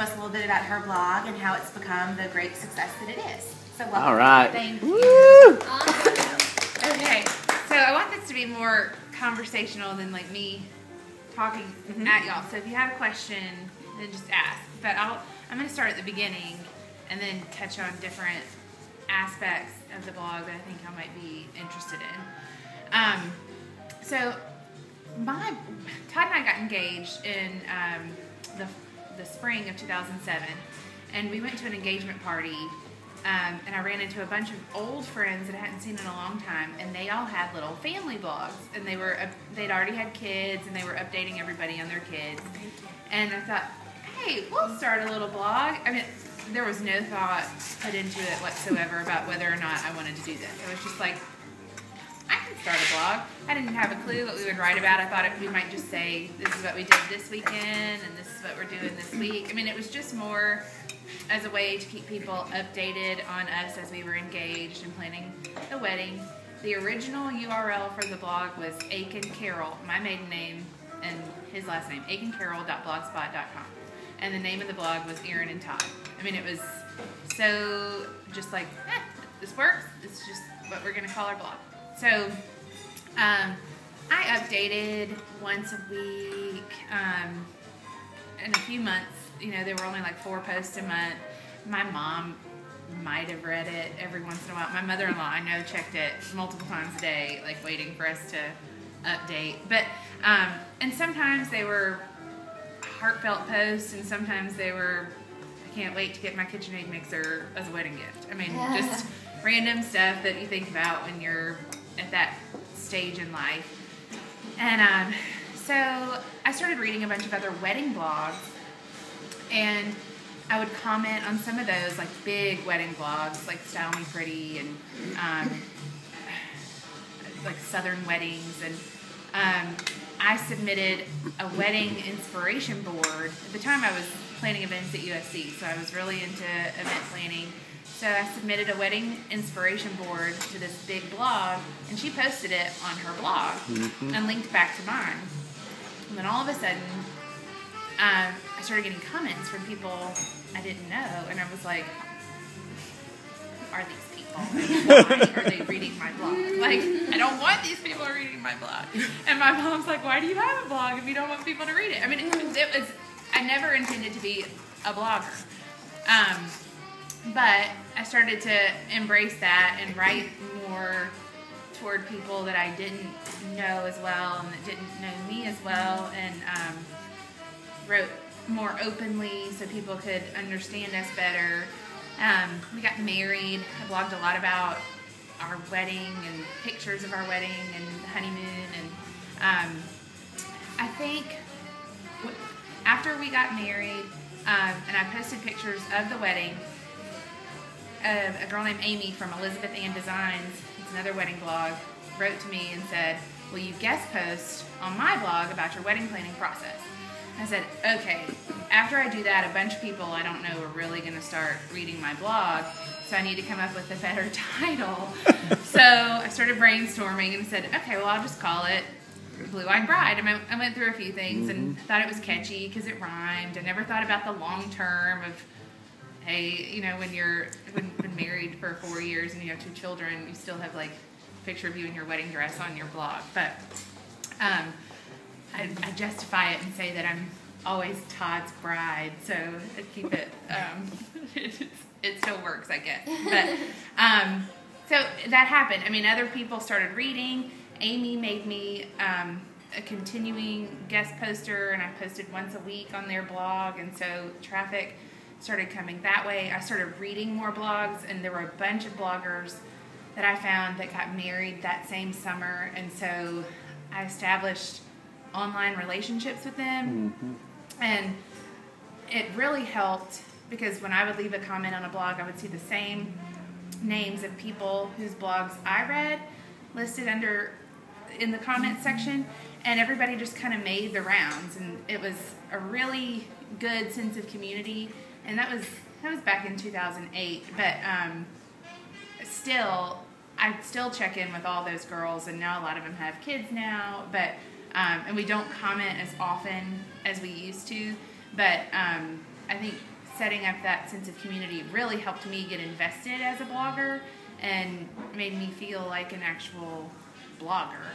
us a little bit about her blog and how it's become the great success that it is. So welcome. All right. Thank Woo! you. Okay, so I want this to be more conversational than like me talking at y'all. So if you have a question, then just ask. But I'm going to start at the beginning and then touch on different aspects of the blog that I think I might be interested in. So Todd and I got engaged in the spring of 2007, and we went to an engagement party. And I ran into a bunch of old friends that I hadn't seen in a long time, and they all had little family blogs, and they'd already had kids, and they were updating everybody on their kids. And I thought, hey, we'll start a little blog. I mean, there was no thought put into it whatsoever about whether or not I wanted to do this. I was just like, I can start a blog. I didn't have a clue what we would write about. I thought we might just say, this is what we did this weekend, and this is what we're doing this week. I mean, it was just more as a way to keep people updated on us as we were engaged and planning the wedding. The original URL for the blog was Aiken Carroll, my maiden name, and his last name, aikencarroll.blogspot.com. And the name of the blog was Erin and Todd. I mean, it was so just like, this works. It's just what we're going to call our blog. So I updated once a week. In a few months, there were only like 4 posts a month. My mom might have read it every once in a while. My mother-in-law, I know, checked it multiple times a day, like waiting for us to update. But and sometimes they were heartfelt posts, and sometimes they were, I can't wait to get my KitchenAid mixer as a wedding gift. I mean, just random stuff that you think about when you're at that stage in life. And so I started reading a bunch of other wedding blogs, and I would comment on some of those, like big wedding blogs, like Style Me Pretty and like Southern Weddings. And I submitted a wedding inspiration board. At the time, I was planning events at USC, so I was really into event planning. So I submitted a wedding inspiration board to this big blog, and she posted it on her blog and linked back to mine. And then all of a sudden, I started getting comments from people I didn't know, and I was like, who are these people? And why are they reading my blog? Like, I don't want these people reading my blog. And my mom's like, why do you have a blog if you don't want people to read it? I mean, it was, I never intended to be a blogger. But I started to embrace that and write more toward people that I didn't know as well and that didn't know me as well, and wrote more openly so people could understand us better. We got married. I blogged a lot about our wedding and pictures of our wedding and honeymoon. And I think after we got married, and I posted pictures of the wedding, a girl named Amy from Elizabeth Ann Designs, it's another wedding blog, wrote to me and said, will you guest post on my blog about your wedding planning process? I said, okay, after I do that, a bunch of people I don't know are really going to start reading my blog, so I need to come up with a better title. So I started brainstorming and said, okay, well, I'll just call it Blue-Eyed Bride. I went through a few things and thought it was catchy because it rhymed. I never thought about the long term of, hey, when you're been married for 4 years and you have 2 children, you still have like a picture of you in your wedding dress on your blog. But I justify it and say that I'm always Todd's bride, so I keep it. It still works, I guess. But so that happened. I mean, other people started reading. Amy made me a continuing guest poster, and I posted once a week on their blog, and so traffic started coming that way. I started reading more blogs, and there were a bunch of bloggers that I found that got married that same summer, and so I established online relationships with them, and it really helped because when I would leave a comment on a blog, I would see the same names of people whose blogs I read listed in the comments section, and everybody just kind of made the rounds, and it was a really good sense of community. And that was back in 2008, but I still check in with all those girls, and now a lot of them have kids now, but and we don't comment as often as we used to, but I think setting up that sense of community really helped me get invested as a blogger and made me feel like an actual blogger.